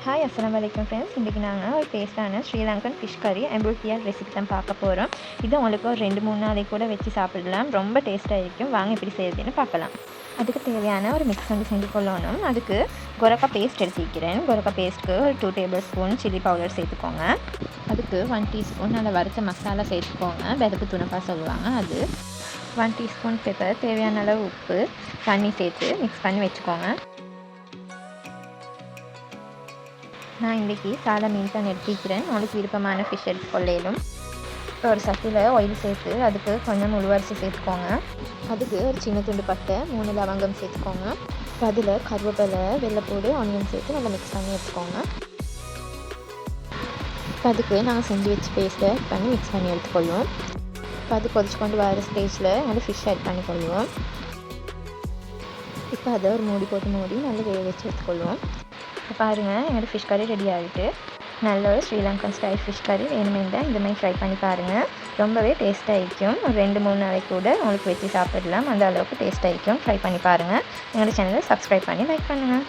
Hi அஸ்ஸலாமு அலைக்கும் friends. இன்றைக்கி நாங்கள் ஒரு டேஸ்ட்டான ஸ்ரீலங்கன் ஃபிஷ் கறி எம்புல்தியார் ரெசிபி தான் பார்க்க போகிறோம். இது உங்களுக்கு ஒரு 2-3 நாளைக்கு கூட வச்சு சாப்பிடலாம். ரொம்ப டேஸ்ட்டாக இருக்கும். வாங்க எப்படி செய்யறதுன்னு பார்க்கலாம். அதுக்கு தேவையான ஒரு மிக்ஸ் வந்து செஞ்சு கொள்ளணும். அதுக்கு கொரக்கா பேஸ்ட் எடுத்துக்கிறேன். கொரக்கா பேஸ்ட்டுக்கு ஒரு 2 டேபிள் ஸ்பூன் சில்லி பவுடர் சேர்த்துக்கோங்க. அதுக்கு 1 டீஸ்பூன் நல்லா வறுத்த மசாலா சேர்த்துக்கோங்க. வெதப்பு துணப்பா சொல்லுவாங்க அது. 1 டீஸ்பூன் பெப்பர், தேவையான அளவு உப்பு, தண்ணி சேர்த்து மிக்ஸ் பண்ணி வச்சுக்கோங்க. நான் இன்றைக்கி சாதா மீன் தான் எடுத்துக்கிறேன். உங்களுக்கு விருப்பமான ஃபிஷ் எடுத்துக்கொள்ளையிலும். இப்போ ஒரு சட்டியில் ஆயில் சேர்த்து அதுக்கு கொஞ்சம் உளுவரிசி சேர்த்துக்கோங்க. அதுக்கு ஒரு சின்ன துண்டு பட்டை, 3 லவங்கம் சேர்த்துக்கோங்க. இப்போ அதில் கருவேப்பிலை, வெள்ளைப்பூடு, ஆனியன் சேர்த்து நல்லா மிக்ஸ் பண்ணி எடுத்துக்கோங்க. இப்போ அதுக்கு நாங்கள் செஞ்சு வச்சு பேஸ்ட்டை ஆட் பண்ணி மிக்ஸ் பண்ணி எடுத்துக்கொள்வோம். இப்போ அது கொதிச்சு கொண்டு வர ஸ்டேஜில் வந்து ஃபிஷ் ஆட் பண்ணிக்கொள்வோம். இப்போ அதை ஒரு மூடி போட்டு நல்லா வேக வச்சு எடுத்துக்கொள்வோம். இப்போ பாருங்கள், என்னோடய ஃபிஷ் கறி ரெடி ஆகிட்டு. நல்ல ஒரு ஸ்ரீலங்கன் ஸ்டைல் ஃபிஷ் கறி வேணுமே தான் இந்தமாதிரி ட்ரை பண்ணி பாருங்கள். ரொம்பவே டேஸ்ட்டாக இருக்கும். ஒரு 2-3 நாளைக்கு கூட உங்களுக்கு வச்சு சாப்பிடலாம். அந்த அளவுக்கு டேஸ்ட்டாக இருக்கும். ட்ரை பண்ணி பாருங்கள். எங்களோட சேனலை சப்ஸ்கிரைப் பண்ணி லைக் பண்ணுங்கள்.